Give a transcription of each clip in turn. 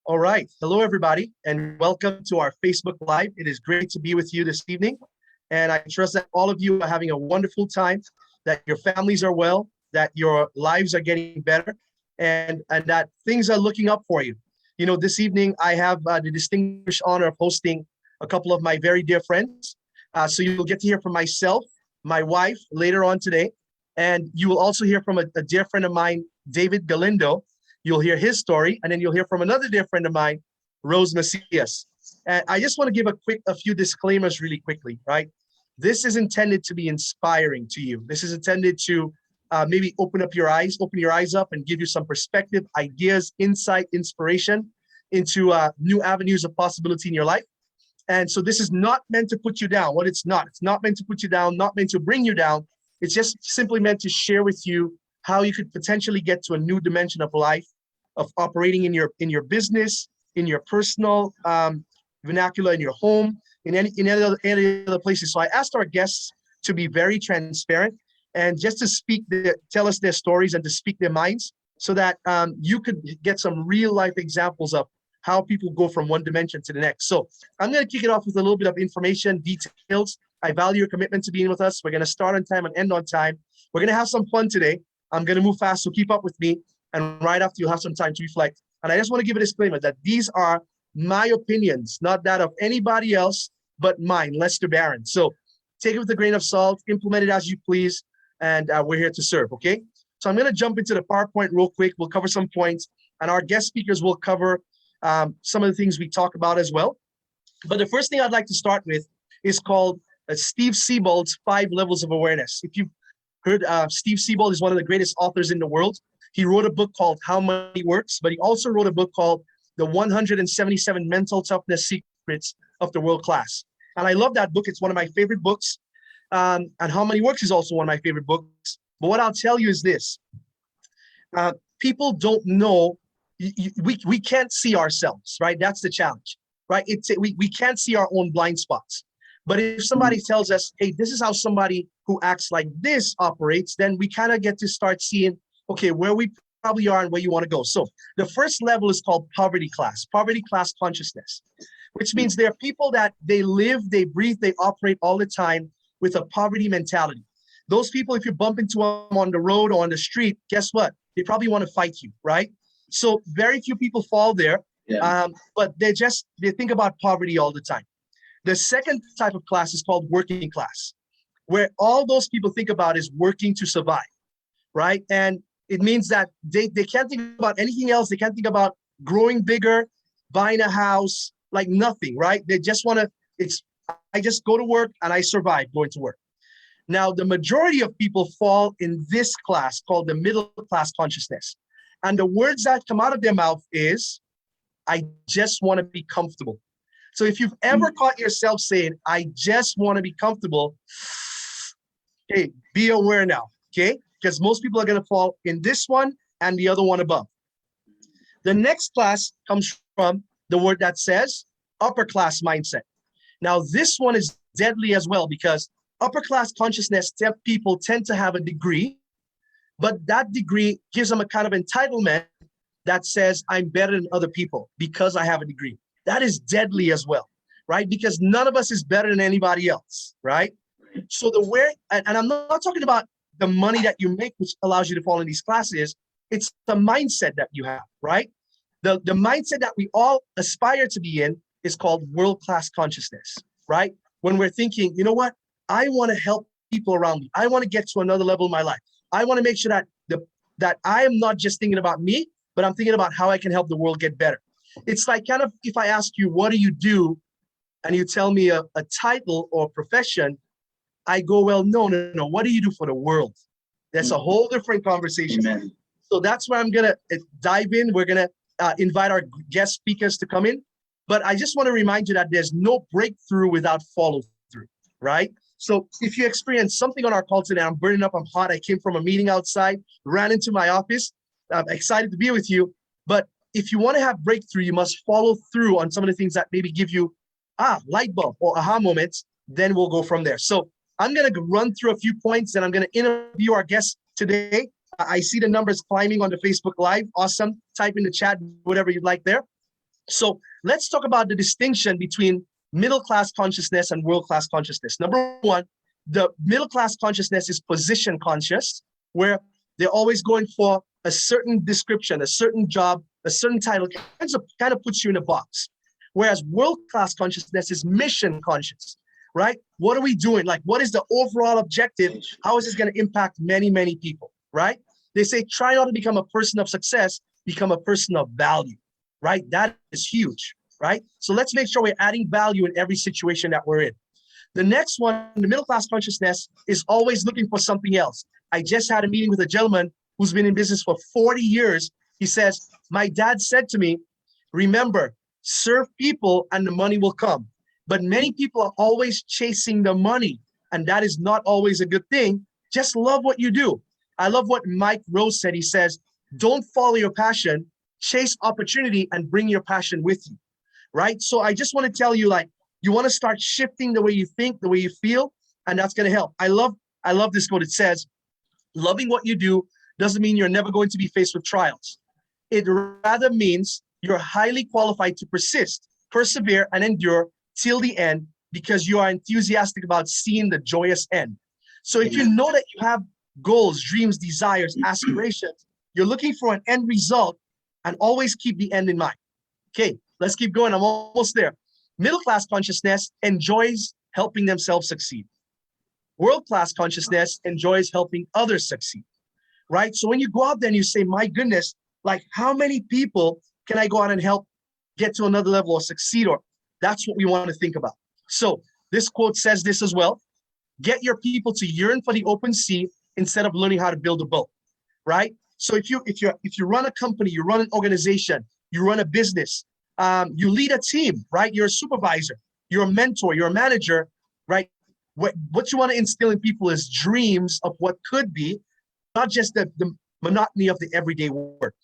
All right. Hello, everybody, and welcome to our Facebook Live. It is great to be with you this evening. And I trust that all of you are having a wonderful time, that your families are well, that your lives are getting better, and that things are looking up for you. You know, this evening, I have the distinguished honor of hosting a couple of my very dear friends. So you'll get to hear from myself, my wife, later on today. And you will also hear from a dear friend of mine, David Galindo. You'll hear his story, and then you'll hear from another dear friend of mine, Rose Macias. And I just want to give a few disclaimers really quickly, right? This is intended to be inspiring to you. This is intended to maybe open your eyes up and give you some perspective, ideas, insight, inspiration into new avenues of possibility in your life. And so this is not meant to put you down. What it's not meant to put you down, not meant to bring you down. It's just simply meant to share with you how you could potentially get to a new dimension of life, of operating in your business, in your personal vernacular, in your home, in any other places. So I asked our guests to be very transparent and just to tell us their stories and to speak their minds, so that you could get some real life examples of how people go from one dimension to the next. So I'm going to kick it off with a little bit of information, details. I value your commitment to being with us. We're going to start on time and end on time. We're going to have some fun today. I'm going to move fast, so keep up with me. And right after, you'll have some time to reflect. And I just want to give a disclaimer that these are my opinions, not that of anybody else, but mine, Lester Barron. So take it with a grain of salt, implement it as you please, and we're here to serve, okay? So I'm going to jump into the PowerPoint real quick. We'll cover some points, and our guest speakers will cover some of the things we talk about as well. But the first thing I'd like to start with is called Steve Siebold's 5 Levels of Awareness. If you've heard, Steve Siebold is one of the greatest authors in the world. He wrote a book called How Money Works, but he also wrote a book called The 177 Mental Toughness Secrets of the World Class. And I love that book. It's one of my favorite books. And How Money Works is also one of my favorite books. But what I'll tell you is this. People don't know, we can't see ourselves, right? That's the challenge, right? We can't see our own blind spots. But if somebody tells us, hey, this is how somebody who acts like this operates, then we kind of get to start seeing, okay, where we probably are and where you want to go. So the first level is called poverty class consciousness, which means there are people that they live, they breathe, they operate all the time with a poverty mentality. Those people, if you bump into them on the road or on the street, guess what? They probably want to fight you, right? So very few people fall there, but they think about poverty all the time. The second type of class is called working class, where all those people think about is working to survive, right? And it means that they can't think about anything else. They can't think about growing bigger, buying a house, like nothing, right? They just want to, I just go to work and I survive going to work. Now, the majority of people fall in this class called the middle class consciousness. And the words that come out of their mouth is, I just want to be comfortable. So if you've ever caught yourself saying, I just want to be comfortable, hey, be aware now, okay? Because most people are going to fall in this one and the other one above. The next class comes from the word that says upper class mindset. Now, this one is deadly as well, because upper class consciousness people tend to have a degree, but that degree gives them a kind of entitlement that says I'm better than other people because I have a degree. That is deadly as well, right? Because none of us is better than anybody else, right? So and I'm not talking about the money that you make, which allows you to fall in these classes. It's the mindset that you have, right? The mindset that we all aspire to be in is called world-class consciousness, right? When we're thinking, you know what? I want to help people around me. I want to get to another level in my life. I want to make sure that I am not just thinking about me, but I'm thinking about how I can help the world get better. It's like kind of if I ask you, what do you do? And you tell me a title or profession, I go, well, no. What do you do for the world? That's a whole different conversation. Amen. So that's where I'm going to dive in. We're going to invite our guest speakers to come in. But I just want to remind you that there's no breakthrough without follow through, right? So if you experience something on our call today, I'm burning up, I'm hot, I came from a meeting outside, ran into my office, I'm excited to be with you. But if you want to have breakthrough, you must follow through on some of the things that maybe give you light bulb or aha moments, then we'll go from there. So I'm going to run through a few points and I'm going to interview our guests today. I see the numbers climbing on the Facebook Live. Awesome. Type in the chat, whatever you'd like there. So let's talk about the distinction between middle-class consciousness and world-class consciousness. Number one, the middle-class consciousness is position conscious, where they're always going for a certain description, a certain job, a certain title, kind of puts you in a box. Whereas world-class consciousness is mission conscious, right? What are we doing? Like, what is the overall objective? How is this going to impact many, many people, right? They say, try not to become a person of success, become a person of value, right? That is huge, right? So let's make sure we're adding value in every situation that we're in. The next one, the middle-class consciousness, is always looking for something else. I just had a meeting with a gentleman who's been in business for 40 years. He says, my dad said to me, remember, serve people and the money will come. But many people are always chasing the money, and that is not always a good thing. Just love what you do. I love what Mike Rose said. He says, don't follow your passion, chase opportunity and bring your passion with you, right? So I just want to tell you, like, you want to start shifting the way you think, the way you feel, and that's going to help. I love this quote. It says, loving what you do doesn't mean you're never going to be faced with trials. It rather means you're highly qualified to persist, persevere, and endure till the end because you are enthusiastic about seeing the joyous end. So if you know that you have goals, dreams, desires, aspirations, you're looking for an end result, and always keep the end in mind. Okay, let's keep going. I'm almost there. Middle-class consciousness enjoys helping themselves succeed. World-class consciousness enjoys helping others succeed, right? So when you go out there and you say, my goodness, like how many people can I go out and help get to another level or succeed? Or that's what we want to think about. So this quote says this as well. Get your people to yearn for the open sea instead of learning how to build a boat, right? So if you run a company, you run an organization, you run a business, you lead a team, right? You're a supervisor, you're a mentor, you're a manager, right? What you want to instill in people is dreams of what could be, not just the monotony of the everyday work.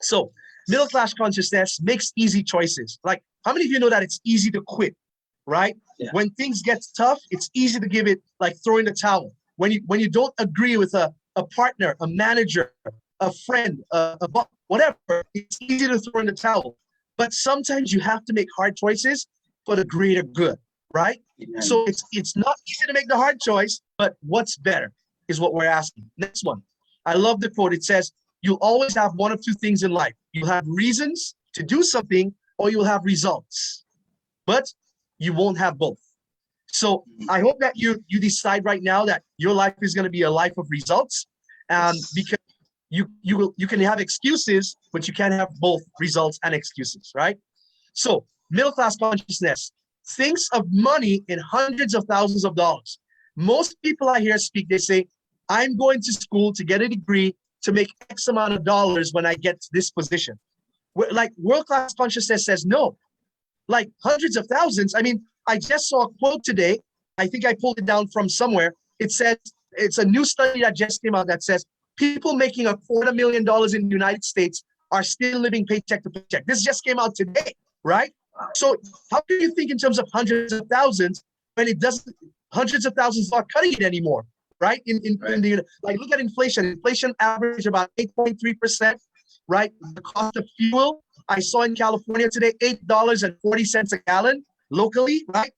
So middle-class consciousness makes easy choices. Like, how many of you know that it's easy to quit, right? Yeah. When things get tough, it's easy to give it, like throwing the towel. When you don't agree with a partner, a manager, a friend, a boss, whatever, it's easy to throw in the towel. But sometimes you have to make hard choices for the greater good, right? Yeah. So it's not easy to make the hard choice, but what's better is what we're asking. Next one. I love the quote. It says, you'll always have one of two things in life. You'll have reasons to do something or you'll have results, but you won't have both. So I hope that you decide right now that your life is going to be a life of results, because you can have excuses, but you can't have both results and excuses, right? So middle-class consciousness thinks of money in hundreds of thousands of dollars. Most people I hear speak, they say, I'm going to school to get a degree to make X amount of dollars when I get to this position. Like world-class consciousness says, no, like hundreds of thousands. I mean, I just saw a quote today. I think I pulled it down from somewhere. It says, it's a new study that just came out that says people making $250,000 in the United States are still living paycheck to paycheck. This just came out today, right? So how can you think in terms of hundreds of thousands when it doesn't, hundreds of thousands are cutting it anymore, right? In the, like, look at inflation. Inflation averaged about 8.3%, right? The cost of fuel, I saw in California today, $8.40 a gallon locally, right?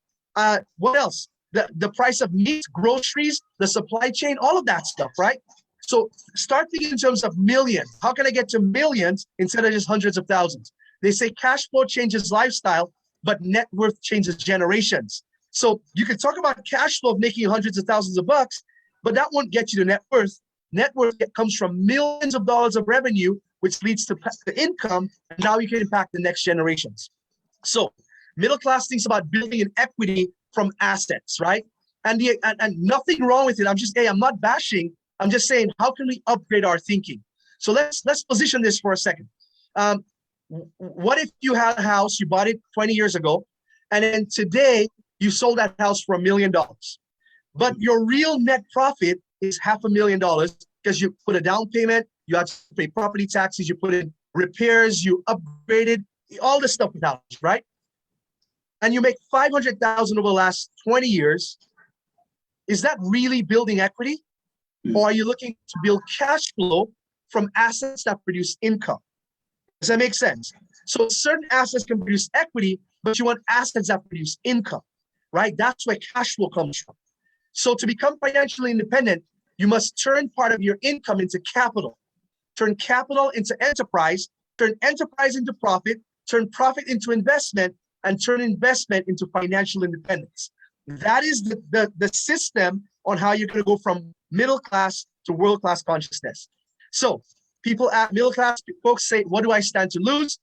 What else? The price of meat, groceries, the supply chain, all of that stuff, right? So start thinking in terms of millions. How can I get to millions instead of just hundreds of thousands? They say cash flow changes lifestyle, but net worth changes generations. So you can talk about cash flow of making hundreds of thousands of bucks, but that won't get you to net worth. Net worth comes from millions of dollars of revenue, which leads to income, and now you can impact the next generations. So middle class thinks about building an equity from assets, right? And nothing wrong with it. I'm not bashing. I'm just saying, how can we upgrade our thinking? So let's position this for a second. What if you had a house, you bought it 20 years ago, and then today you sold that house for $1 million, but your real net profit is $500,000 because you put a down payment, you have to pay property taxes, you put in repairs, you upgraded, all this stuff with house, right? And you make $500,000 over the last 20 years. Is that really building equity? or are you looking to build cash flow from assets that produce income? Does that make sense? So certain assets can produce equity, but you want assets that produce income, right? That's where cash flow comes from. So to become financially independent, you must turn part of your income into capital, turn capital into enterprise, turn enterprise into profit, turn profit into investment, and turn investment into financial independence. That is the system on how you're going to go from middle class to world class consciousness. So people at middle class folks say, what do I stand to lose?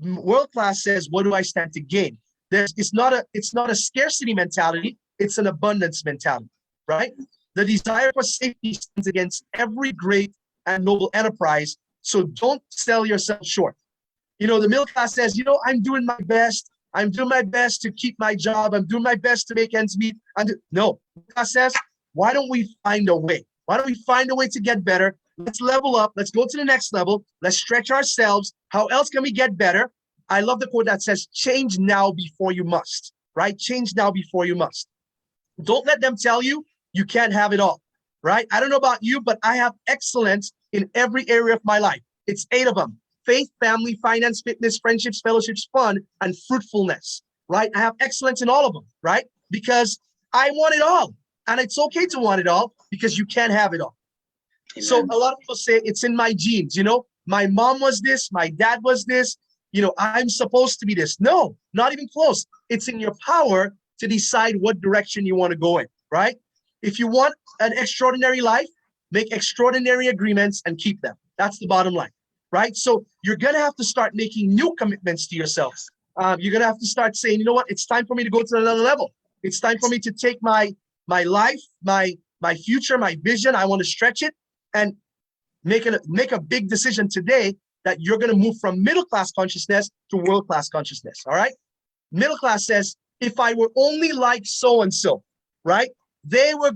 World class says, what do I stand to gain? It's not a scarcity mentality, it's an abundance mentality, right? The desire for safety stands against every great and noble enterprise. So don't sell yourself short. The middle class says, I'm doing my best. I'm doing my best to keep my job. I'm doing my best to make ends meet. No, middle class says, why don't we find a way? Why don't we find a way to get better? Let's level up. Let's go to the next level. Let's stretch ourselves. How else can we get better? I love the quote that says, change now before you must, right? Change now before you must. Don't let them tell you you can't have it all, right? I don't know about you, but I have excellence in every area of my life. It's 8 of them: faith, family, finance, fitness, friendships, fellowships, fun, and fruitfulness, right? I have excellence in all of them, right? Because I want it all. And it's okay to want it all because you can't have it all. Amen. So a lot of people say it's in my genes, my mom was this, my dad was this, I'm supposed to be this. No, not even close. It's in your power to decide what direction you want to go in, right? If you want an extraordinary life, make extraordinary agreements and keep them. That's the bottom line, right? So you're going to have to start making new commitments to yourselves. You're going to have to start saying, you know what, it's time for me to go to another level. It's time for me to take my life, my future, my vision. I want to stretch it and make a big decision today that you're going to move from middle class consciousness to world class consciousness. All right. Middle class says, if I were only like so and so, right? They were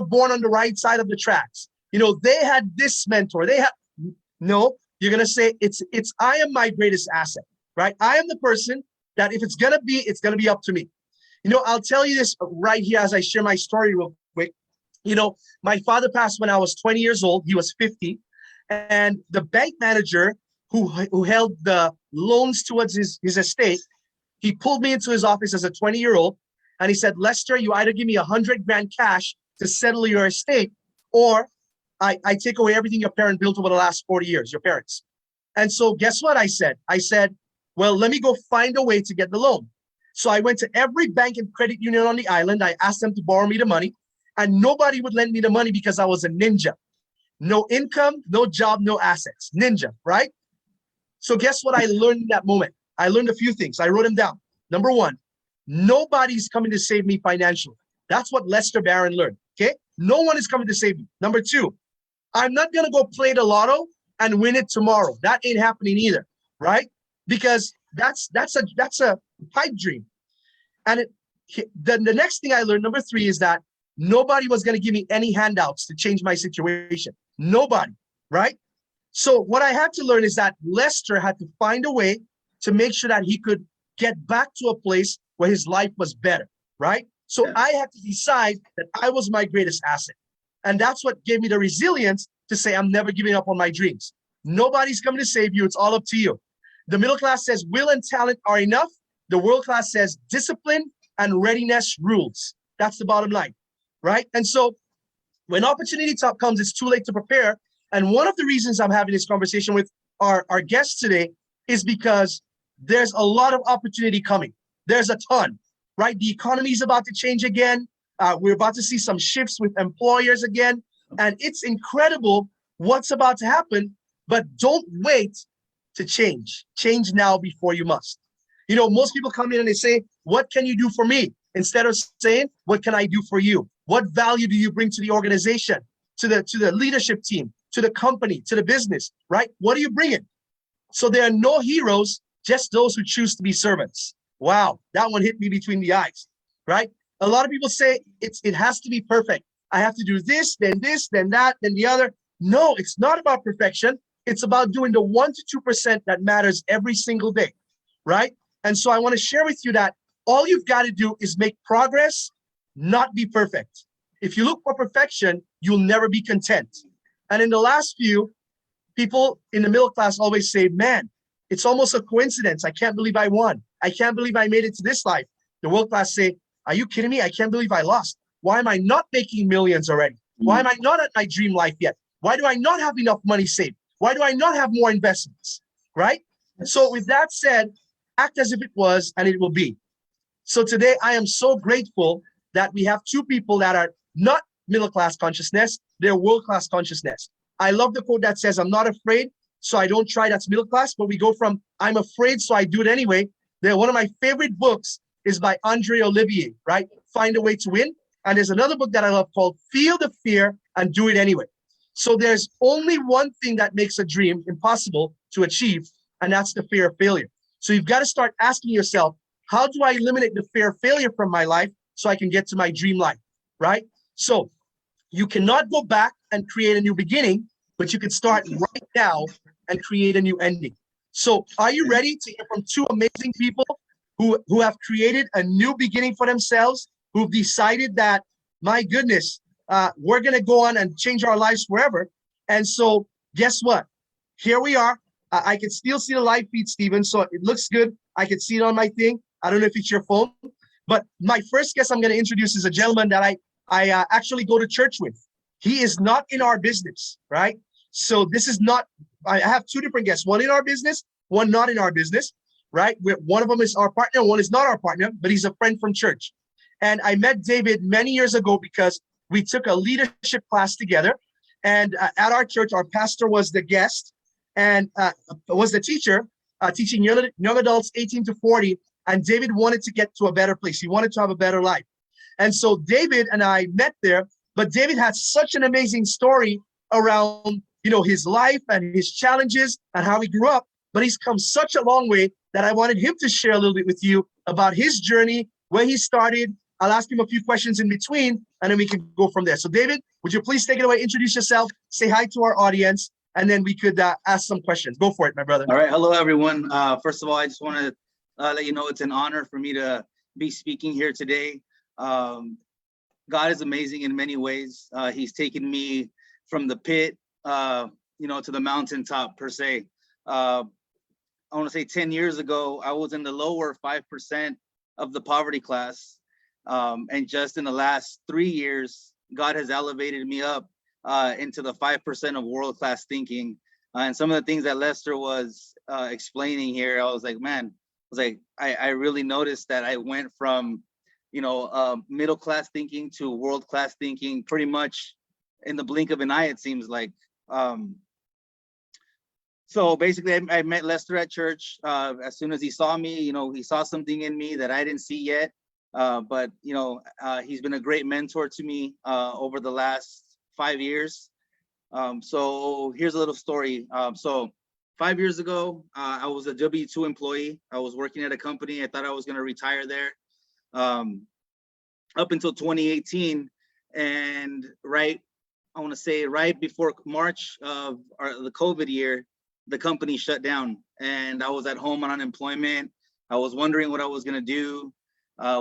born on the right side of the tracks. They had this mentor. No, you're going to say it's I am my greatest asset, right? I am the person that if it's going to be up to me. I'll tell you this right here as I share my story real quick. My father passed when I was 20 years old. He was 50. And the bank manager who held the loans towards his estate, he pulled me into his office as a 20-year-old. And he said, Lester, you either give me 100 grand cash to settle your estate, or I take away everything your parent built over the last 40 years, your parents. And so guess what I said? I said, well, let me go find a way to get the loan. So I went to every bank and credit union on the island. I asked them to borrow me the money, and nobody would lend me the money because I was a ninja. No income, no job, no assets. Ninja, right? So guess what I learned in that moment? I learned a few things. I wrote them down. Number one, nobody's coming to save me financially. That's what Lester Barron learned, okay? No one is coming to save me. Number two, I'm not going to go play the lotto and win it tomorrow. That ain't happening either, right? Because that's a pipe dream. And the next thing I learned, number three, is that nobody was going to give me any handouts to change my situation. Nobody, right? So what I had to learn is that Lester had to find a way to make sure that he could get back to a place where his life was better, right? So yeah. I had to decide that I was my greatest asset. And that's what gave me the resilience to say, I'm never giving up on my dreams. Nobody's coming to save you. It's all up to you. The middle class says will and talent are enough. The world class says discipline and readiness rules. That's the bottom line, right? And so when opportunity comes, it's too late to prepare. And one of the reasons I'm having this conversation with our guests today is because there's a lot of opportunity coming. There's a ton, right? The economy is about to change again. We're about to see some shifts with employers again. And it's incredible what's about to happen, but don't wait to change. Change now before you must. Most people come in and they say, what can you do for me? Instead of saying, what can I do for you? What value do you bring to the organization, to the leadership team, to the company, to the business, right? What are you bringing? So there are no heroes, just those who choose to be servants. Wow, that one hit me between the eyes, right? A lot of people say it has to be perfect. I have to do this, then that, then the other. No, it's not about perfection. It's about doing the 1% to 2% that matters every single day, right? And so I want to share with you that all you've got to do is make progress, not be perfect. If you look for perfection, you'll never be content. And in the last few, people in the middle class always say, man, it's almost a coincidence. I can't believe I won. I can't believe I made it to this life. The world class say, are you kidding me? I can't believe I lost. Why am I not making millions already? Why am I not at my dream life yet? Why do I not have enough money saved? Why do I not have more investments? Right? So with that said, act as if it was and it will be. So today I am so grateful that we have two people that are not middle class consciousness, they're world class consciousness. I love the quote that says, I'm not afraid, so I don't try, that's middle class, but we go from I'm afraid, so I do it anyway. One of my favorite books is by Andre Olivier, right? Find a Way to Win. And there's another book that I love called Feel the Fear and Do It Anyway. So there's only one thing that makes a dream impossible to achieve, and that's the fear of failure. So you've got to start asking yourself, how do I eliminate the fear of failure from my life so I can get to my dream life, right? So you cannot go back and create a new beginning, but you can start right now and create a new ending. So are you ready to hear from two amazing people who have created a new beginning for themselves, who've decided that, my goodness, we're going to go on and change our lives forever. And so guess what? Here we are. I can still see the live feed, Stephen, so it looks good. I can see it on my thing. I don't know if it's your phone, but my first guest I'm going to introduce is a gentleman that I actually go to church with. He is not in our business, right? So this is not, I have two different guests, one in our business, one not in our business, right? One of them is our partner, one is not our partner, but he's a friend from church. And I met David many years ago because we took a leadership class together. And at our church, our pastor was the guest and was the teacher, teaching young adults 18 to 40. And David wanted to get to a better place. He wanted to have a better life. And so David and I met there, but David had such an amazing story around, his life and his challenges and how he grew up, but he's come such a long way that I wanted him to share a little bit with you about his journey, where he started. I'll ask him a few questions in between, and then we can go from there. So David, would you please take it away, introduce yourself, say hi to our audience, and then we could ask some questions. Go for it, my brother. All right. Hello, everyone. First of all, I just want to let you know it's an honor for me to be speaking here today. God is amazing in many ways. He's taken me from the pit, to the mountaintop, per se. I want to say 10 years ago, I was in the lower 5% of the poverty class. And just in the last 3 years, God has elevated me up into the 5% of world-class thinking. And some of the things that Lester was explaining here, I was like, man, I really noticed that I went from, middle-class thinking to world-class thinking pretty much in the blink of an eye, it seems like. So basically, I met Lester at church. As soon as he saw me, he saw something in me that I didn't see yet. But he's been a great mentor to me over the last 5 years. So here's a little story. So 5 years ago, I was a W-2 employee. I was working at a company. I thought I was going to retire there up until 2018. And right before March of the COVID year, the company shut down and I was at home on unemployment. I was wondering what I was going to do.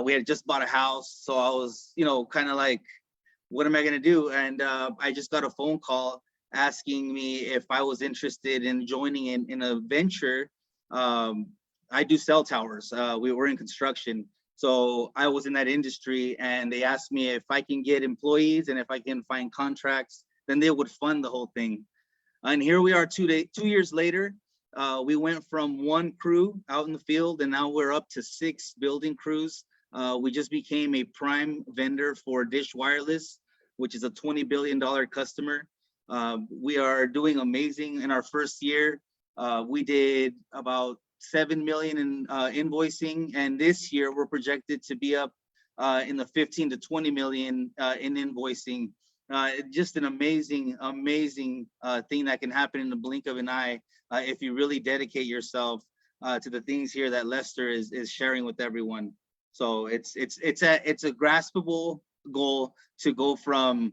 We had just bought a house. So I was, kind of like, what am I going to do? And I just got a phone call asking me if I was interested in joining in a venture. I do cell towers. We were in construction. So I was in that industry and they asked me if I can get employees and if I can find contracts, then they would fund the whole thing. And here we are 2 years later. We went from one crew out in the field and now we're up to 6 building crews. We just became a prime vendor for Dish Wireless, which is a $20 billion customer. We are doing amazing in our first year. We did about 7 million in invoicing, and this year we're projected to be up in the 15 to 20 million in invoicing. Just an amazing thing that can happen in the blink of an eye if you really dedicate yourself to the things here that Lester is sharing with everyone. So it's a graspable goal to go from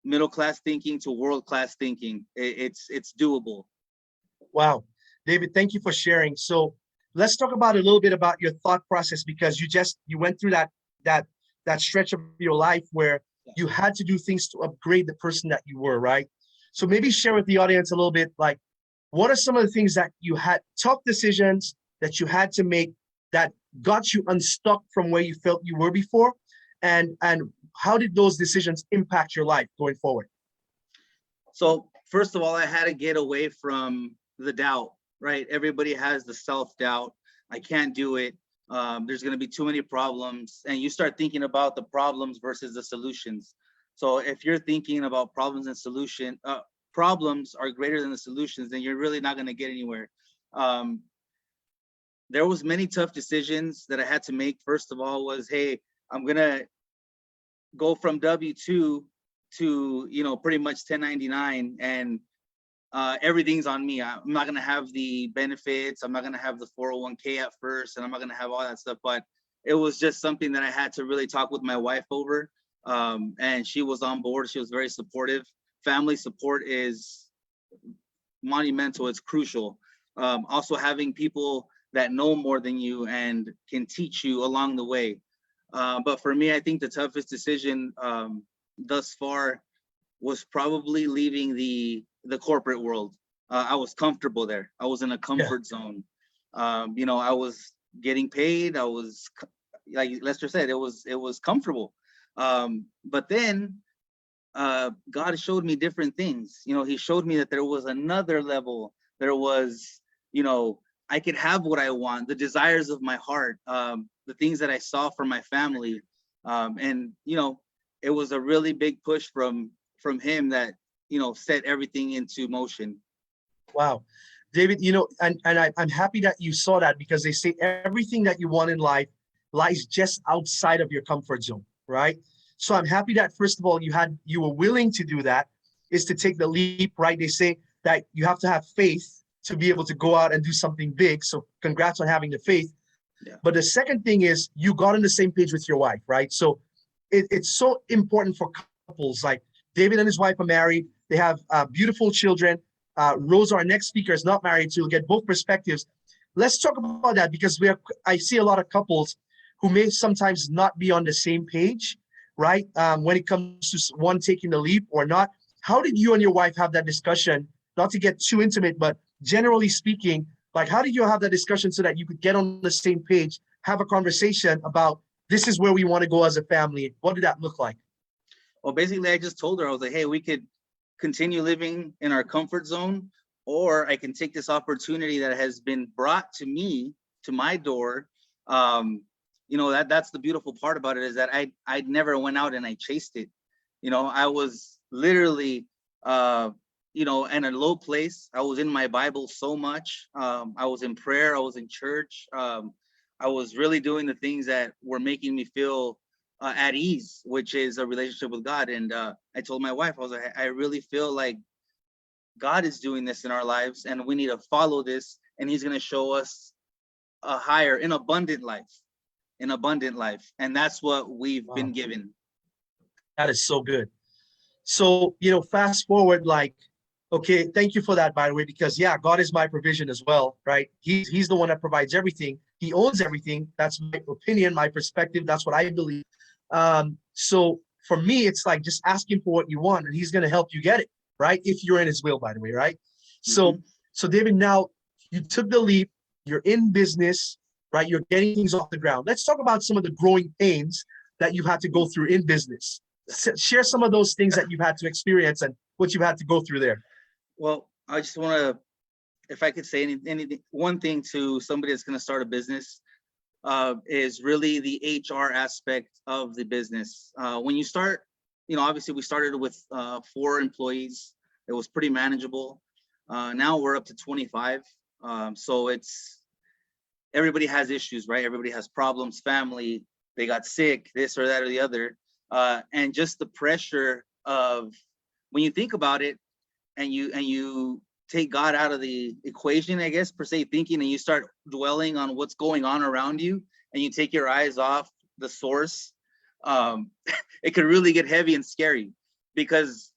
middle class thinking to world class thinking. It's doable. Wow, David, thank you for sharing. So let's talk about a little bit about your thought process, because you went through that stretch of your life where you had to do things to upgrade the person that you were, right? So maybe share with the audience a little bit, like, what are some of the things that you had, tough decisions that you had to make that got you unstuck from where you felt you were before? And how did those decisions impact your life going forward? So first of all, I had to get away from the doubt, right? Everybody has the self-doubt. I can't do it. There's going to be too many problems. And you start thinking about the problems versus the solutions. So if you're thinking about problems are greater than the solutions, then you're really not going to get anywhere. There was many tough decisions that I had to make. First of all was, hey, I'm going to go from W-2 to, pretty much 1099, and everything's on me. I'm not going to have the benefits. I'm not going to have the 401k at first, and I'm not going to have all that stuff. But it was just something that I had to really talk with my wife over. And she was on board. She was very supportive. Family support is monumental. It's crucial. Also having people that know more than you and can teach you along the way. But for me, I think the toughest decision thus far was probably leaving the corporate world. I was comfortable there. I was in a comfort zone. I was getting paid. I was, like Lester said, it was comfortable. But then God showed me different things. He showed me that there was another level. There was, I could have what I want, the desires of my heart, the things that I saw from my family. And it was a really big push from him that, set everything into motion. Wow. David, I'm happy that you saw that, because they say everything that you want in life lies just outside of your comfort zone, right? So I'm happy that, first of all, you were willing to do that, is to take the leap, right? They say that you have to have faith to be able to go out and do something big. So congrats on having the faith. Yeah. But the second thing is you got on the same page with your wife, right? So it's so important for couples. Like David and his wife are married. They have beautiful children. Rose, our next speaker, is not married, so you'll get both perspectives. Let's talk about that, because I see a lot of couples who may sometimes not be on the same page, right? When it comes to one taking the leap or not. How did you and your wife have that discussion? Not to get too intimate, but generally speaking, like, how did you have that discussion so that you could get on the same page, have a conversation about, this is where we want to go as a family? What did that look like? Well, basically, I just told her, I was like, hey, we could continue living in our comfort zone, or I can take this opportunity that has been brought to me, to my door. That's the beautiful part about it, is that I never went out and I chased it. I was literally, in a low place. I was in my Bible so much. I was in prayer. I was in church. I was really doing the things that were making me feel at ease, which is a relationship with God. And I told my wife, I was like, I really feel like God is doing this in our lives, and we need to follow this, and he's going to show us a higher, an abundant life. And that's what we've been given. That is so good. So, fast forward, like, okay, thank you for that, by the way, because God is my provision as well, right? He's the one that provides everything. He owns everything. That's my opinion, my perspective. That's what I believe. So for me, it's like just asking for what you want, and he's going to help you get it, right? If you're in his will, by the way, right? Mm-hmm. So David, now you took the leap, you're in business, right? You're getting things off the ground. Let's talk about some of the growing pains that you've had to go through in business. Share some of those things that you've had to experience and what you've had to go through there. Well, I just want to, if I could say anything, one thing to somebody that's going to start a business is really the HR aspect of the business. When you start, obviously we started with 4 employees. It was pretty manageable. Now we're up to 25. So everybody has issues, right? Everybody has problems, family, they got sick, this or that or the other. And just the pressure of, when you think about it, and you take God out of the equation, I guess, per se, thinking, and you start dwelling on what's going on around you, and you take your eyes off the source, it could really get heavy and scary, because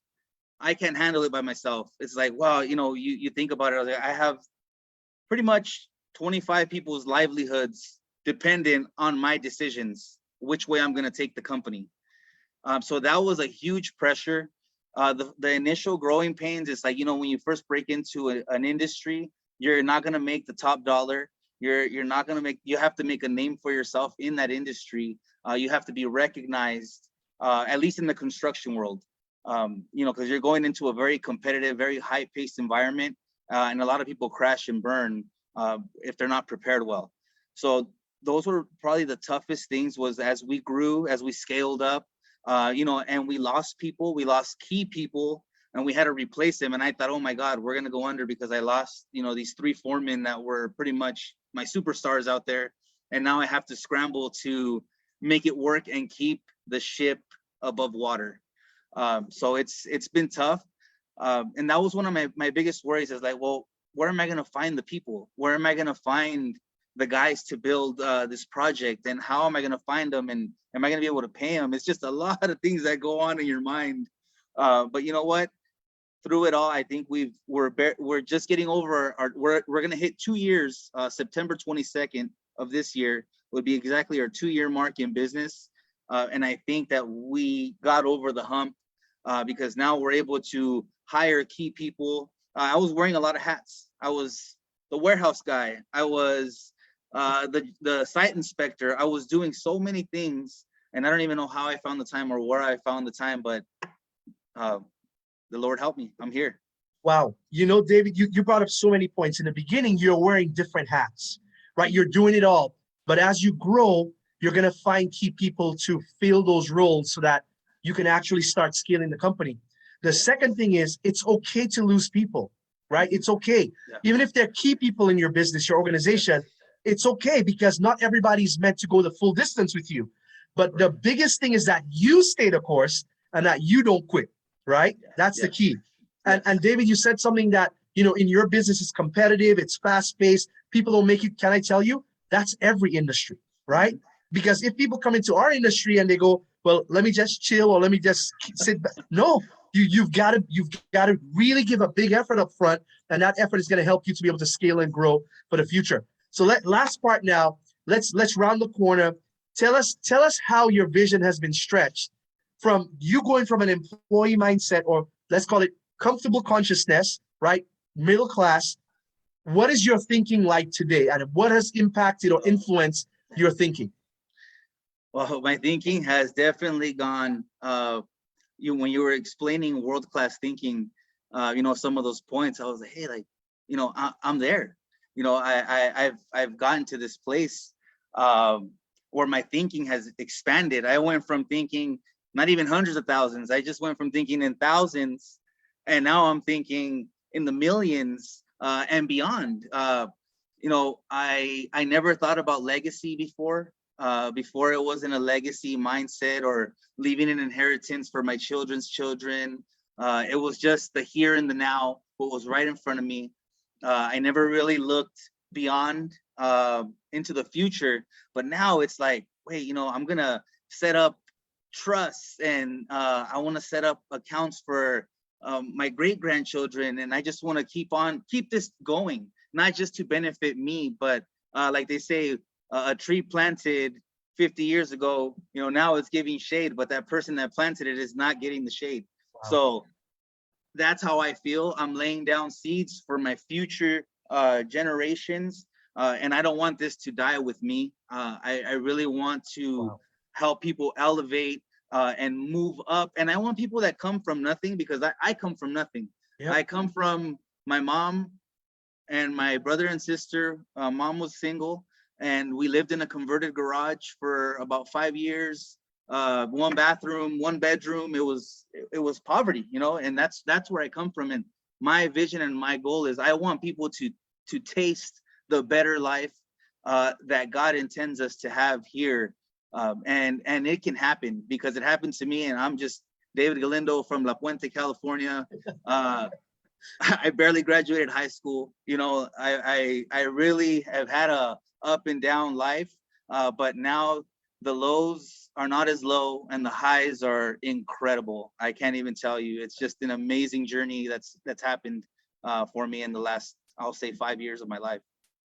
I can't handle it by myself. It's like, wow, you think about it, I have pretty much 25 people's livelihoods dependent on my decisions, which way I'm going to take the company. So that was a huge pressure. The initial growing pains is like, when you first break into an industry, you're not going to make the top dollar. You're not going to you have to make a name for yourself in that industry. You have to be recognized, at least in the construction world, because you're going into a very competitive, very high paced environment. And a lot of people crash and burn if they're not prepared well. So those were probably the toughest things, was as we grew, as we scaled up, and we lost people, we lost key people, and we had to replace them. And I thought, oh my God, we're going to go under because I lost, these 3 foremen that were pretty much my superstars out there. And now I have to scramble to make it work and keep the ship above water. So it's been tough. And that was one of my biggest worries, is like, well, where am I going to find the people? Where am I going to find the guys to build this project? And how am I going to find them? And am I going to be able to pay them? It's just a lot of things that go on in your mind. But you know what? Through it all, I think we're just getting over we're going to hit 2 years. September 22nd of this year would be exactly our 2-year mark in business. And I think that we got over the hump because now we're able to hire key people. I was wearing a lot of hats. I was the warehouse guy. I was the site inspector. I was doing so many things, and I don't even know how I found the time or where I found the time, but the Lord helped me. I'm here. Wow. David, you brought up so many points. In the beginning, you're wearing different hats, right? You're doing it all. But as you grow, you're going to find key people to fill those roles so that you can actually start scaling the company. The second thing is, it's okay to lose people, right? It's okay. Yeah. Even if they're key people in your business, your organization, it's okay, because not everybody's meant to go the full distance with you. But the biggest thing is that you stay the course and that you don't quit, right? That's the key. And David, you said something that, in your business is competitive, it's fast paced, people don't make it. Can I tell you, that's every industry, right? Because if people come into our industry and they go, well, let me just chill, or let me just sit back. No, you've got to really give a big effort up front, and that effort is going to help you to be able to scale and grow for the future. So last part now, let's round the corner. Tell us how your vision has been stretched from you going from an employee mindset, or let's call it comfortable consciousness, right? Middle class. What is your thinking like today, and what has impacted or influenced your thinking? Well, my thinking has definitely gone, when you were explaining world-class thinking, some of those points, I was like, hey, I'm there. I've gotten to this place where my thinking has expanded. I went from thinking not even hundreds of thousands. I just went from thinking in thousands, and now I'm thinking in the millions and beyond. I never thought about legacy before. Before, it wasn't a legacy mindset or leaving an inheritance for my children's children. It was just the here and the now, what was right in front of me. I never really looked beyond into the future, but now it's like, wait, I'm gonna set up trusts, and I want to set up accounts for my great grandchildren, and I just want to keep this going, not just to benefit me, but like they say, a tree planted 50 years ago, now it's giving shade, but that person that planted it is not getting the shade. Wow. So that's how I feel. I'm laying down seeds for my future generations, and I don't want this to die with me. I really want to help people elevate and move up. And I want people that come from nothing, because I come from nothing. Yep. I come from my mom and my brother and sister. Mom was single, and we lived in a converted garage for about 5 years. 1 bathroom, 1 bedroom. It was poverty, and that's where I come from. And my vision and my goal is, I want people to taste the better life that God intends us to have here. And it can happen, because it happened to me, and I'm just David Galindo from La Puente, California. I barely graduated high school. I really have had a up and down life, but now the lows are not as low and the highs are incredible. I can't even tell you. It's just an amazing journey that's happened for me in the last, I'll say, 5 years of my life.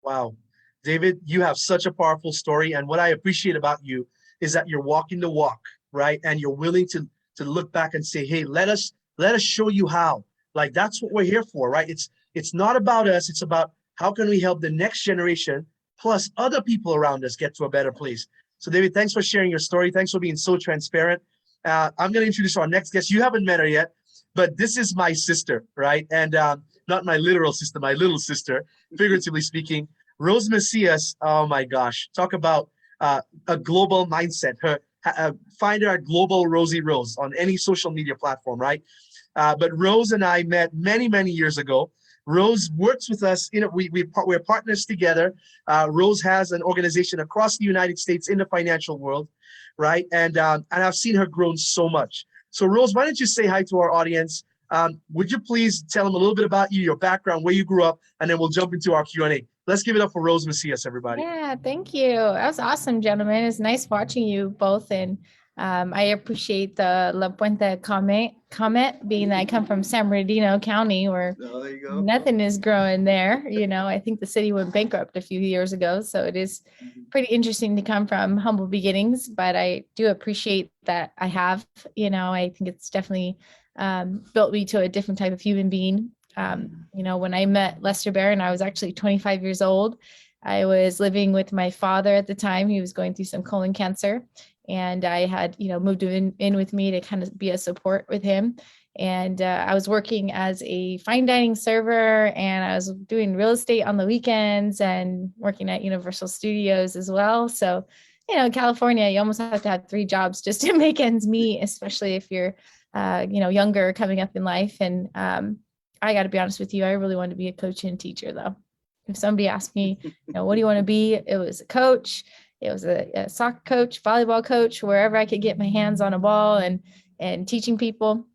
Wow. David, you have such a powerful story. And what I appreciate about you is that you're walking the walk, right? And you're willing to look back and say, hey, let us show you how. Like that's what we're here for, right? It's not about us, it's about how can we help the next generation plus other people around us get to a better place. So David, thanks for sharing your story. Thanks for being so transparent. I'm going to introduce our next guest. You haven't met her yet, but this is my sister, right? And not my literal sister, my little sister, figuratively speaking. Rose Macias, oh my gosh, talk about a global mindset. Find her at Global Rosie Rose on any social media platform, right? But Rose and I met many, many years ago. Rose works with us. We're partners together. Rose has an organization across the United States in the financial world, right? And I've seen her grown so much. So Rose, why don't you say hi to our audience? Would you please tell them a little bit about you, your background, where you grew up, and then we'll jump into our Q&A. Let's give it up for Rose Macias, everybody. Yeah, thank you. That was awesome, gentlemen. It's nice watching you both. And I appreciate the La Puente comment, being that I come from San Bernardino County, where Oh, there you go. nothing is growing there. I think the city went bankrupt a few years ago. So it is pretty interesting to come from humble beginnings, but I do appreciate that I have, I think it's definitely built me to a different type of human being. When I met Lester Barron, I was actually 25 years old. I was living with my father at the time. He was going through some colon cancer, and I had, moved in with me to kind of be a support with him. And I was working as a fine dining server, and I was doing real estate on the weekends and working at Universal Studios as well. So, in California, you almost have to have 3 jobs just to make ends meet, especially if you're, younger coming up in life. And I got to be honest with you, I really wanted to be a coach and teacher, though. If somebody asked me, what do you want to be? It was a coach. It was a soccer coach, volleyball coach, wherever I could get my hands on a ball and teaching people.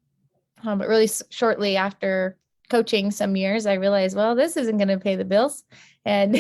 But really shortly after coaching some years, I realized, well, this isn't going to pay the bills. And,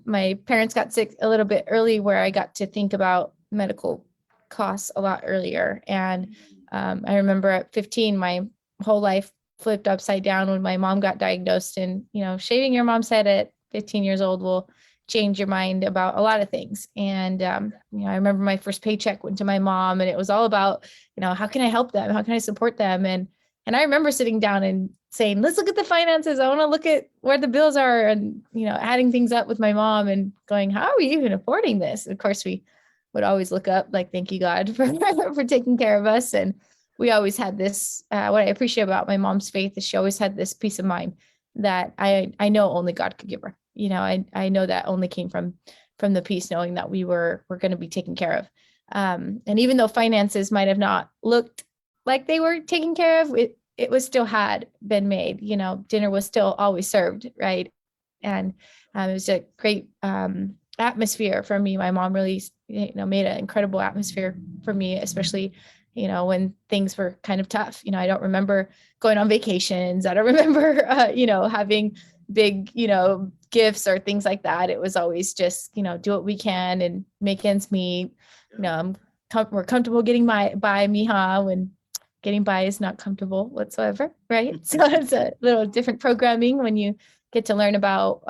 my parents got sick a little bit early, where I got to think about medical costs a lot earlier. And I remember at 15, my whole life flipped upside down when my mom got diagnosed. And, shaving your mom's head at 15 years old will change your mind about a lot of things. And, I remember my first paycheck went to my mom, and it was all about, how can I help them? How can I support them? And I remember sitting down and saying, let's look at the finances. I want to look at where the bills are, and, adding things up with my mom and going, how are we even affording this? And of course, we would always look up, like, thank you, God, for taking care of us. And we always had this, what I appreciate about my mom's faith is she always had this peace of mind that I know only God could give her. I know that only came from the peace, knowing that we're going to be taken care of. And even though finances might have not looked like they were taken care of, it was still had been made. Dinner was still always served, right? And it was a great atmosphere for me. My mom really, made an incredible atmosphere for me, especially when things were kind of tough. I don't remember going on vacations. I don't remember, having big, gifts or things like that. It was always just, do what we can and make ends meet. We're comfortable getting by, mija, when getting by is not comfortable whatsoever, right? So it's a little different programming when you get to learn about,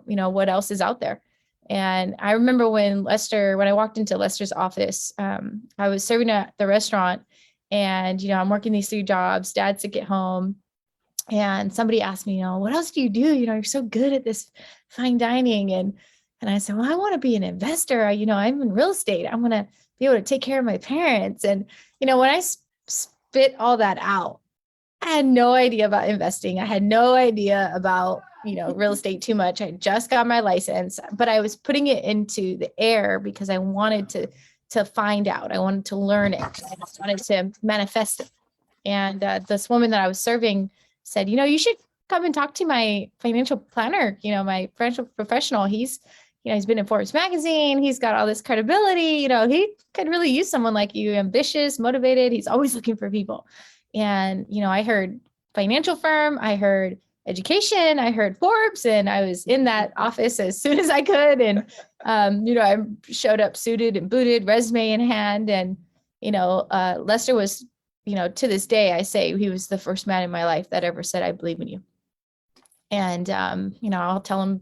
what else is out there. And I remember when I walked into Lester's office, I was serving at the restaurant, and, I'm working these 3 jobs. Dad's sick at home. And somebody asked me, what else do? You're so good at this fine dining. And I said, well, I want to be an investor. I'm in real estate. I want to be able to take care of my parents. And, when I spit all that out, I had no idea about investing. I had no idea about, real estate too much. I just got my license, but I was putting it into the air because I wanted to find out. I wanted to learn it. I wanted to manifest it. And this woman that I was serving said, you should come and talk to my financial planner, my financial professional. He's been in Forbes magazine. He's got all this credibility. He could really use someone like you, ambitious, motivated. He's always looking for people. And, I heard financial firm, I heard education, I heard Forbes, and I was in that office as soon as I could. And, I showed up suited and booted, resume in hand. And, Lester was, to this day, I say he was the first man in my life that ever said, I believe in you. And, I'll tell him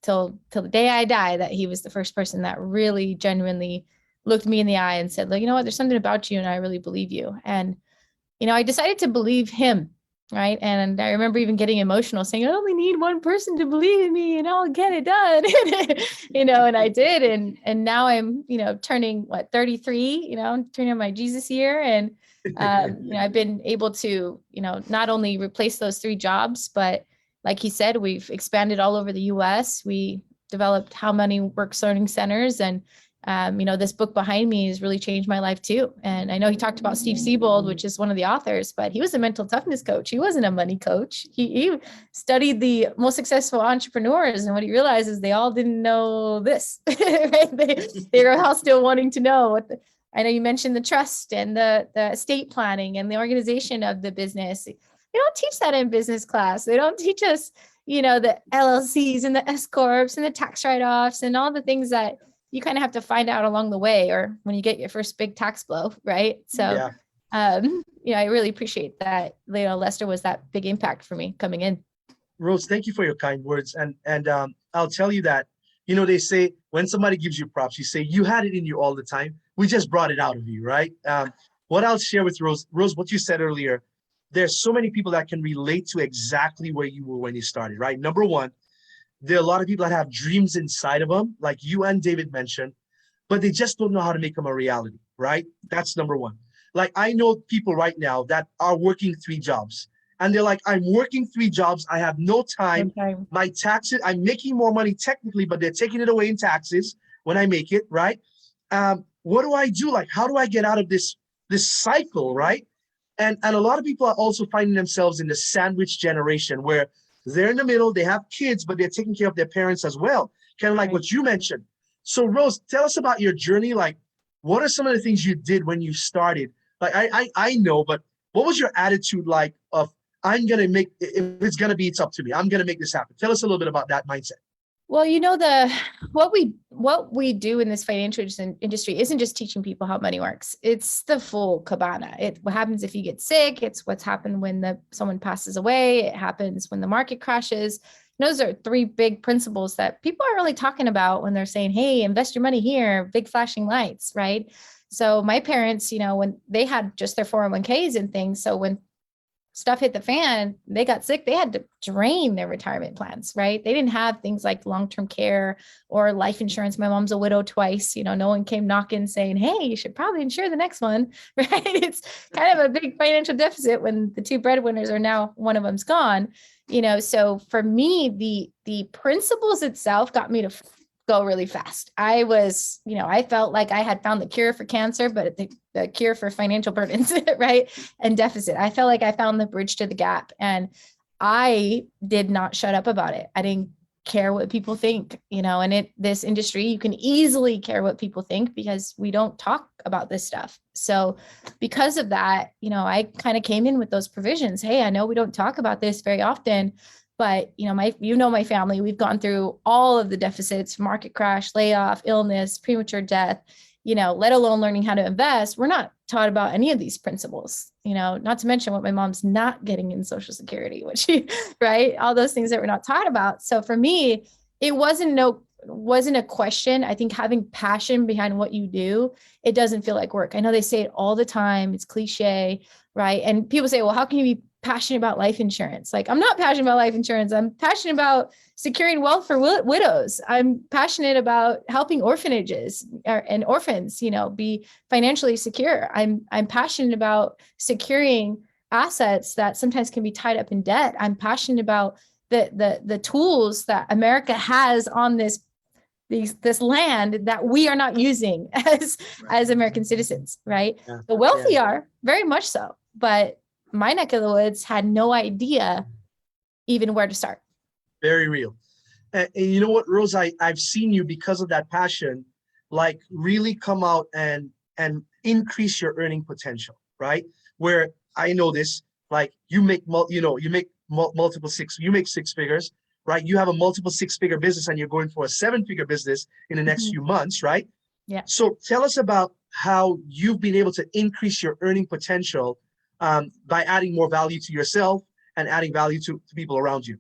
till the day I die that he was the first person that really genuinely looked me in the eye and said, like, you know what, there's something about you and I really believe you. And, you know, I decided to believe him. Right. And I remember even getting emotional saying, I only need one person to believe in me and I'll get it done, you know, and I did. And now I'm, you know, turning 33, you know, turning on my Jesus year. And, you know, I've been able to, you know, not only replace those 3 jobs, but like he said, we've expanded all over the US. We developed How Money Works Learning Centers, and you know, this book behind me has really changed my life too. And I know he talked about Steve Siebold, which is one of the authors, but he was a mental toughness coach. He wasn't a money coach. He studied the most successful entrepreneurs. And what he realized is they all didn't know this, right? They were all still wanting to know what I know you mentioned the trust and the estate planning and the organization of the business. They don't teach that in business class. They don't teach us, you know, the LLCs and the S Corps and the tax write-offs and all the things that you kind of have to find out along the way, or when you get your first big tax blow, right? So, you know, I really appreciate that. You know, Lester was that big impact for me coming in. Rose, thank you for your kind words. And I'll tell you that, you know, they say when somebody gives you props, you say you had it in you all the time. We just brought it out of you, right? What I'll share with Rose, what you said earlier, there's so many people that can relate to exactly where you were when you started, right? Number one, there are a lot of people that have dreams inside of them, like you and David mentioned, but they just don't know how to make them a reality, right? That's number one. Like I know people right now that are working 3 jobs and they're like, I'm working 3 jobs. I have no time. Okay. My taxes, I'm making more money technically, but they're taking it away in taxes when I make it, right? What do I do? Like, how do I get out of this cycle, right? And a lot of people are also finding themselves in the sandwich generation where they're in the middle, they have kids, but they're taking care of their parents as well. Kind of like what you mentioned. So Rose, tell us about your journey. Like, what are some of the things you did when you started? Like, I know, but what was your attitude like of, I'm going to make, if it's going to be, it's up to me. I'm going to make this happen. Tell us a little bit about that mindset. Well, you know, what we do in this financial industry isn't just teaching people how money works. It's the full cabana. What happens if you get sick. It's what's happened when someone passes away. It happens when the market crashes. Those are 3 big principles that people are really talking about when they're saying, hey, invest your money here, big flashing lights, right? So my parents, you know, when they had just their 401ks and things, so when stuff hit the fan, they got sick, they had to drain their retirement plans, right? They didn't have things like long-term care or life insurance. My mom's a widow twice, you know, no one came knocking saying, hey, you should probably insure the next one, right? It's kind of a big financial deficit when the 2 breadwinners are now, one of them's gone, you know? So for me, the principles itself got me to go really fast. I was, you know, I felt like I had found the cure for cancer, but the cure for financial burdens, right? And deficit. I felt like I found the bridge to the gap, and I did not shut up about it. I didn't care what people think, you know, and this industry, you can easily care what people think because we don't talk about this stuff. So because of that, you know, I kind of came in with those provisions. Hey, I know we don't talk about this very often, but you know, my family, we've gone through all of the deficits, market crash, layoff, illness, premature death, you know, let alone learning how to invest. We're not taught about any of these principles, you know, not to mention what my mom's not getting in Social Security, right? All those things that we're not taught about. So for me, it wasn't a question. I think having passion behind what you do, it doesn't feel like work. I know they say it all the time. It's cliche, right? And people say, well, how can you be passionate about life insurance? Like, I'm not passionate about life insurance. I'm passionate about securing wealth for widows. I'm passionate about helping orphanages and orphans, you know, be financially secure. I'm passionate about securing assets that sometimes can be tied up in debt. I'm passionate about the tools that America has on this land that we are not using as American citizens, right? Yeah. The wealthy are very much so, but my neck of the woods had no idea even where to start. Very real. And you know what, Rose, I've seen you because of that passion, like really come out and increase your earning potential, right? Where I know this, like you make multiple 6 figures, right? You have a multiple 6-figure business and you're going for a 7-figure business in the next few months, right? Yeah. So tell us about how you've been able to increase your earning potential by adding more value to yourself and adding value to people around you.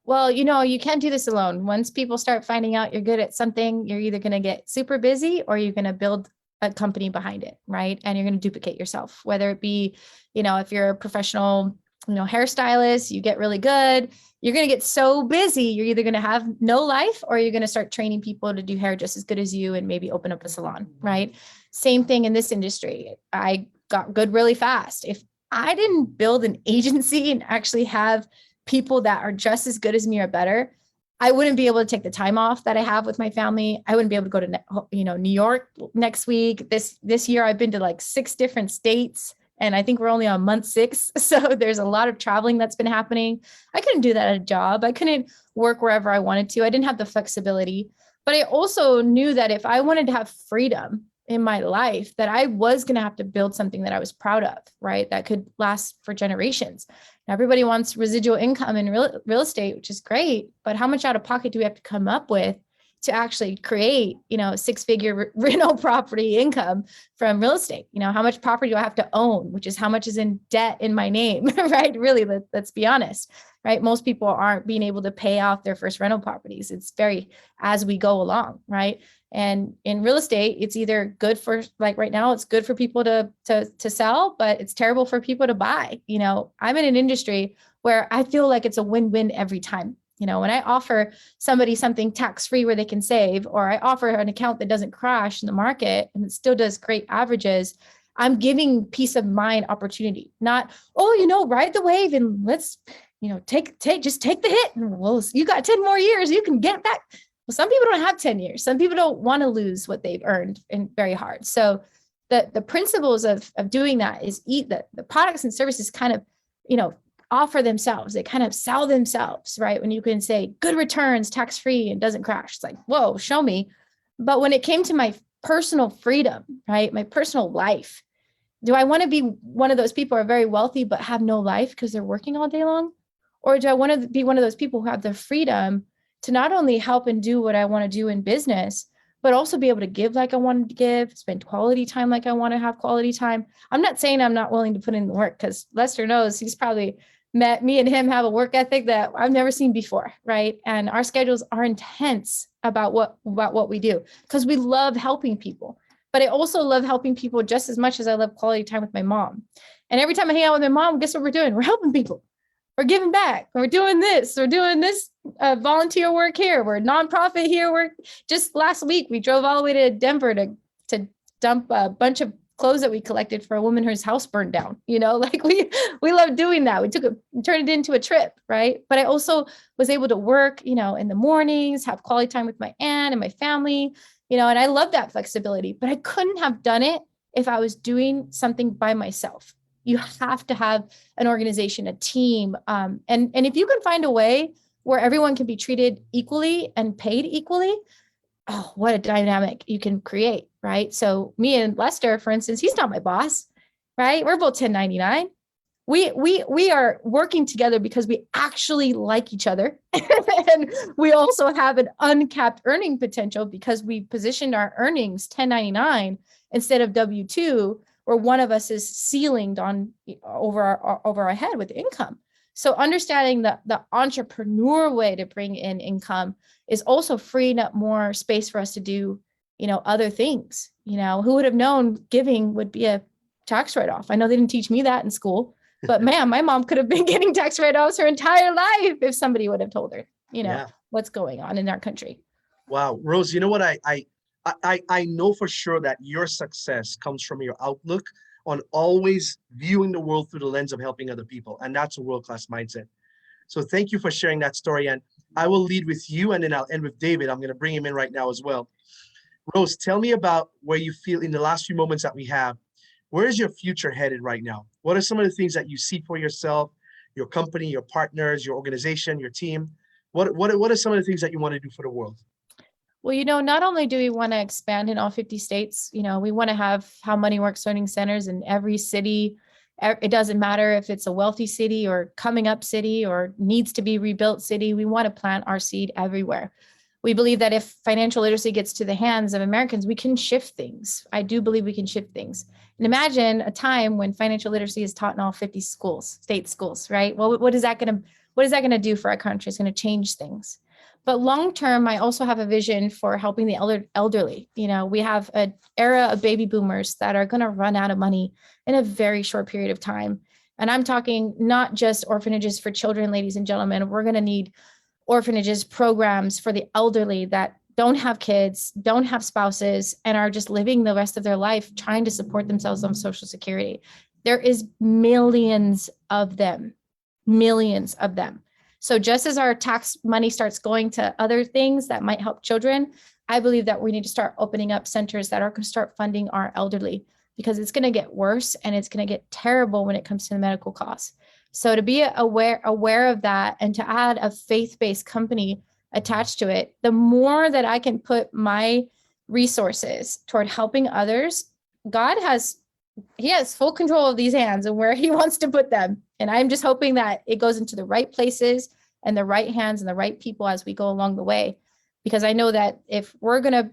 Well, you know, you can't do this alone. Once people start finding out you're good at something, you're either going to get super busy or you're going to build a company behind it, right? And you're going to duplicate yourself, whether it be, if you're a professional, hairstylist, you get really good, you're going to get so busy, you're either going to have no life or you're going to start training people to do hair just as good as you and maybe open up a salon, right? Same thing in this industry. I got good really fast. If I didn't build an agency and actually have people that are just as good as me or better, I wouldn't be able to take the time off that I have with my family. I wouldn't be able to go to, New York next week. This year, I've been to like 6 different states, and I think we're only on month 6. So there's a lot of traveling that's been happening. I couldn't do that at a job. I couldn't work wherever I wanted to. I didn't have the flexibility, but I also knew that if I wanted to have freedom in my life, that I was going to have to build something that I was proud of, right? That could last for generations. Everybody wants residual income in real estate, which is great, but how much out of pocket do we have to come up with to actually create, 6-figure rental property income from real estate? How much property do I have to own, which is how much is in debt in my name, right? Really, let's be honest, right? Most people aren't being able to pay off their first rental properties. It's very as we go along, right? And in real estate, it's either good for, like right now, it's good for people to sell, but it's terrible for people to buy. I'm in an industry where I feel like it's a win-win every time. When I offer somebody something tax-free where they can save, or I offer an account that doesn't crash in the market and it still does great averages, I'm giving peace of mind opportunity, not, ride the wave and let's, take the hit. And well, you got 10 more years, you can get back. Well, some people don't have 10 years. Some people don't want to lose what they've earned and very hard. So the principles of doing that is the products and services kind of, offer themselves. They kind of sell themselves, right? When you can say good returns, tax-free, and doesn't crash. It's like, whoa, show me. But when it came to my personal freedom, right? My personal life, do I want to be one of those people who are very wealthy, but have no life because they're working all day long? Or do I want to be one of those people who have the freedom to not only help and do what I want to do in business, but also be able to give like I wanted to give, spend quality time like I want to have quality time? I'm not saying I'm not willing to put in the work, because Lester knows he's probably met me and him have a work ethic that I've never seen before, right? And our schedules are intense about what we do, because we love helping people. But I also love helping people just as much as I love quality time with my mom. And every time I hang out with my mom, guess what we're doing? We're helping people. We're giving back. We're doing this. We're doing this volunteer work here. We're nonprofit here. We're just last week, we drove all the way to Denver to dump a bunch of clothes that we collected for a woman whose house burned down. Like we love doing that. We turned it into a trip, right? But I also was able to work, in the mornings, have quality time with my aunt and my family, and I love that flexibility, but I couldn't have done it if I was doing something by myself. You have to have an organization, a team. And if you can find a way where everyone can be treated equally and paid equally, oh, what a dynamic you can create, right? So me and Lester, for instance, he's not my boss, right? We're both 1099. We are working together because we actually like each other. And we also have an uncapped earning potential because we positioned our earnings 1099 instead of W-2, where one of us is ceilinged on over our head with income. So understanding the entrepreneur way to bring in income is also freeing up more space for us to do, other things. Who would have known giving would be a tax write-off? I know they didn't teach me that in school, but man, my mom could have been getting tax write-offs her entire life if somebody would have told her, what's going on in our country. Wow, Rose, you know what? I know for sure that your success comes from your outlook on always viewing the world through the lens of helping other people. And that's a world-class mindset. So thank you for sharing that story. And I will lead with you, and then I'll end with David. I'm going to bring him in right now as well. Rose, tell me about where you feel in the last few moments that we have. Where is your future headed right now? What are some of the things that you see for yourself, your company, your partners, your organization, your team? What are some of the things that you want to do for the world? Well, not only do we want to expand in all 50 states, we want to have How Money Works learning centers in every city. It doesn't matter if it's a wealthy city or coming up city or needs to be rebuilt city. We want to plant our seed everywhere. We believe that if financial literacy gets to the hands of Americans, we can shift things. I do believe we can shift things. And imagine a time when financial literacy is taught in all 50 schools, state schools, right? Well, what is that going to do for our country? It's going to change things. But long term, I also have a vision for helping the elderly. You know, we have an era of baby boomers that are going to run out of money in a very short period of time. And I'm talking not just orphanages for children, ladies and gentlemen. We're going to need orphanages, programs for the elderly that don't have kids, don't have spouses, and are just living the rest of their life trying to support themselves on Social Security. There is millions of them, millions of them. So just as our tax money starts going to other things that might help children, I believe that we need to start opening up centers that are going to start funding our elderly, because it's going to get worse and it's going to get terrible when it comes to the medical costs. So to be aware of that, and to add a faith-based company attached to it, the more that I can put my resources toward helping others, God he has full control of these hands and where he wants to put them. And I'm just hoping that it goes into the right places and the right hands and the right people as we go along the way. Because I know that if we're going to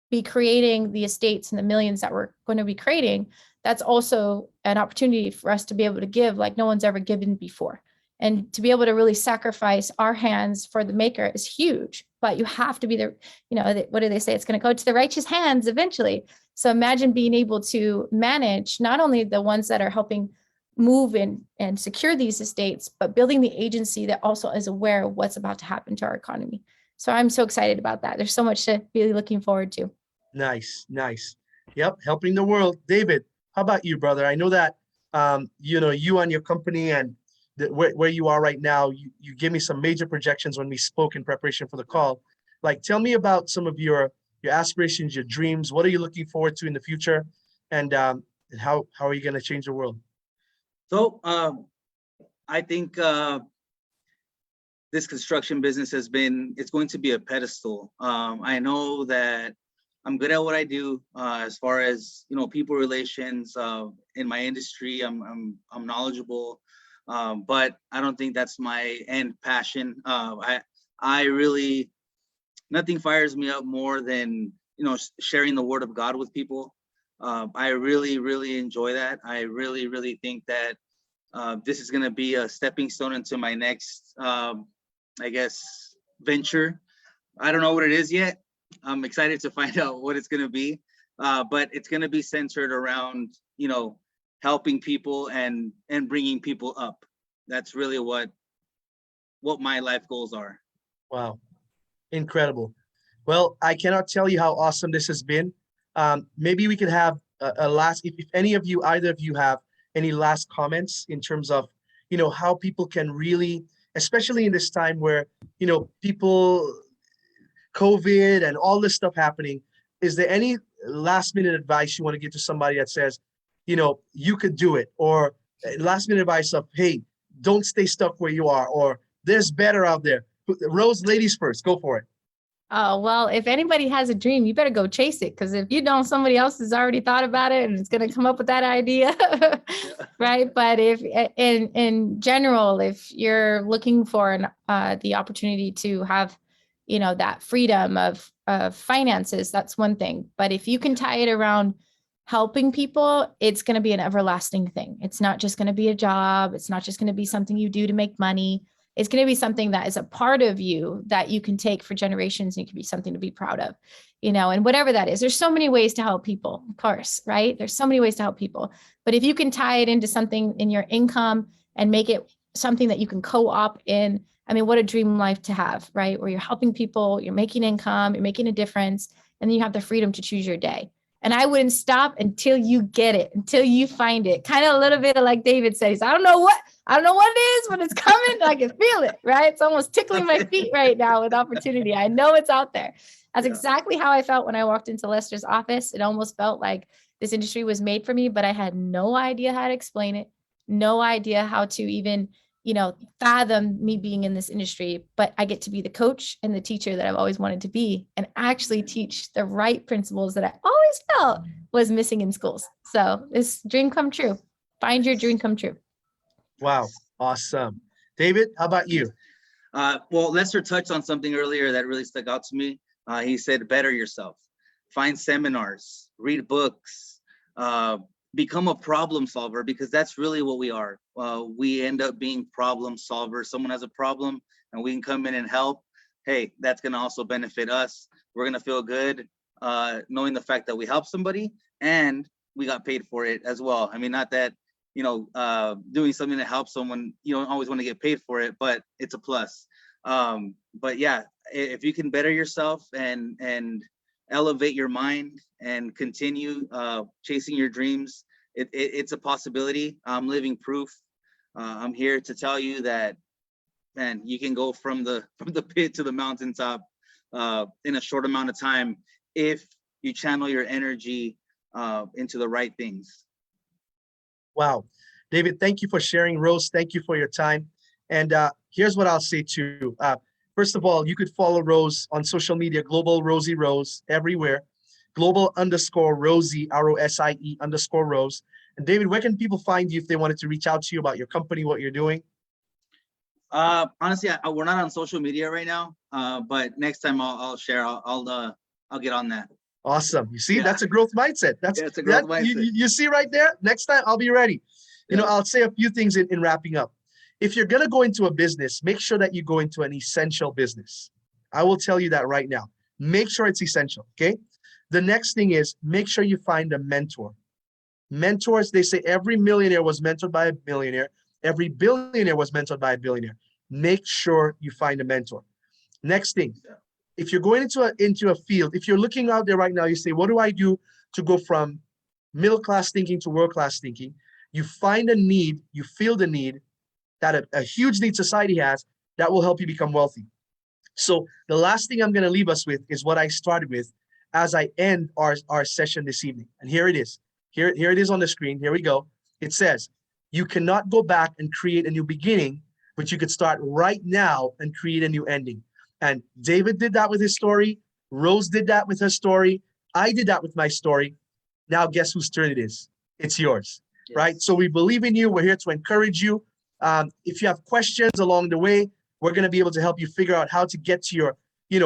be creating the estates and the millions that we're going to be creating, that's also an opportunity for us to be able to give like no one's ever given before. And to be able to really sacrifice our hands for the maker is huge. But you have to be what do they say? It's going to go to the righteous hands eventually. So imagine being able to manage not only the ones that are helping move in and secure these estates, but building the agency that also is aware of what's about to happen to our economy. So I'm so excited about that. There's so much to be looking forward to. Nice, nice. Yep, helping the world. David, how about you, brother? I know that you and your company and where you are right now, you gave me some major projections when we spoke in preparation for the call. Like, tell me about some of your aspirations, your dreams. What are you looking forward to in the future? And how are you going to change the world? So I think this construction business it's going to be a pedestal. I know that I'm good at what I do as far as, people relations in my industry. I'm knowledgeable, but I don't think that's my end passion. I really, nothing fires me up more than, sharing the word of God with people. I really, really enjoy that. I really, really think that this is going to be a stepping stone into my next, venture. I don't know what it is yet. I'm excited to find out what it's going to be, but it's going to be centered around, helping people and bringing people up. That's really what my life goals are. Wow, incredible. Well, I cannot tell you how awesome this has been. Maybe we could have a last, if either of you have any last comments in terms of, how people can really, especially in this time where, people, COVID and all this stuff happening, is there any last minute advice you want to give to somebody that says, you could do it, or last minute advice of, hey, don't stay stuck where you are, or there's better out there? Rose, ladies first, go for it. Oh, well, if anybody has a dream, you better go chase it. Because if you don't, somebody else has already thought about it and it's going to come up with that idea. Right. But if in general, if you're looking for the opportunity to have, that freedom of finances, that's one thing. But if you can tie it around helping people, it's going to be an everlasting thing. It's not just going to be a job. It's not just going to be something you do to make money. It's going to be something that is a part of you that you can take for generations, and it can be something to be proud of, and whatever that is. There's so many ways to help people, of course, right? There's so many ways to help people. But if you can tie it into something in your income and make it something that you can co-op in, what a dream life to have, right? Where you're helping people, you're making income, you're making a difference, and then you have the freedom to choose your day. And I wouldn't stop until you get it, until you find it. Kind of a little bit of like David says, I don't know what it is, but it's coming. I can feel it, right? It's almost tickling my feet right now with opportunity. I know it's out there. That's exactly how I felt when I walked into Lester's office. It almost felt like this industry was made for me, but I had no idea how to explain it, no idea how to even, fathom me being in this industry. But I get to be the coach and the teacher that I've always wanted to be, and actually teach the right principles that I always felt was missing in schools. So this dream come true. Find your dream come true. Wow. Awesome. David, how about you? Well, Lester touched on something earlier that really stuck out to me. He said, better yourself, find seminars, read books, become a problem solver, because that's really what we are. We end up being problem solvers. Someone has a problem and we can come in and help hey, that's going to also benefit us. We're going to feel good knowing the fact that we helped somebody and we got paid for it as well. I mean, not that, doing something to help someone, you don't always want to get paid for it, but it's a plus. But yeah, if you can better yourself and elevate your mind and continue chasing your dreams, it's a possibility. I'm living proof. I'm here to tell you that, man, you can go from the pit to the mountaintop in a short amount of time if you channel your energy into the right things. Wow. David, thank you for sharing. Rose, thank you for your time. And here's what I'll say too. First of all, you could follow Rose on social media, Global Rosie Rose, everywhere. Global_Rosie, ROSIE_Rose. And David, where can people find you if they wanted to reach out to you about your company, what you're doing? Honestly, we're not on social media right now, but next time I'll share. I'll get on that. Awesome. You see, Yeah. that's a growth mindset. It's a growth mindset. You see right there? Next time I'll be ready. Yeah. I'll say a few things in wrapping up. If you're going to go into a business, make sure that you go into an essential business. I will tell you that right now. Make sure it's essential, okay? The next thing is make sure you find a mentor. Mentors, they say every millionaire was mentored by a billionaire. Every billionaire was mentored by a billionaire. Make sure you find a mentor. Next thing, if you're going into a field, if you're looking out there right now, you say, what do I do to go from middle-class thinking to world-class thinking? You find a need, you feel the need, that a huge need society has, that will help you become wealthy. So the last thing I'm going to leave us with is what I started with as I end our session this evening. And here it is. Here it is on the screen. Here we go. It says, you cannot go back and create a new beginning, but you could start right now and create a new ending. And David did that with his story. Rose did that with her story. I did that with my story. Now guess whose turn it is? It's yours, right? So we believe in you. We're here to encourage you. If you have questions along the way, we're going to be able to help you figure out how to get to your,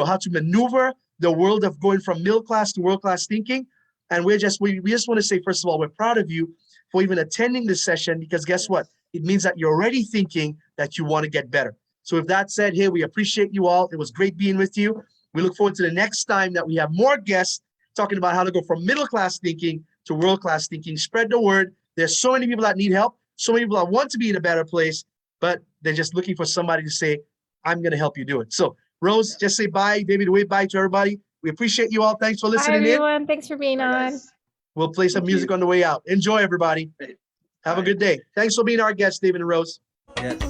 how to maneuver the world of going from middle class to world class thinking. And we just want to say, first of all, we're proud of you for even attending this session, because guess what? It means that you're already thinking that you want to get better. So with that said, hey, we appreciate you all. It was great being with you. We look forward to the next time that we have more guests talking about how to go from middle class thinking to world class thinking. Spread the word. There's so many people that need help. So many people that want to be in a better place, but they're just looking for somebody to say, I'm going to help you do it. So Rose, just say bye. David, wave bye to everybody. We appreciate you all. Thanks for listening in. Everyone. Thanks for being on. We'll play some music on the way out. Enjoy, everybody. Have a good day. Thanks for being our guests, David and Rose. Yes.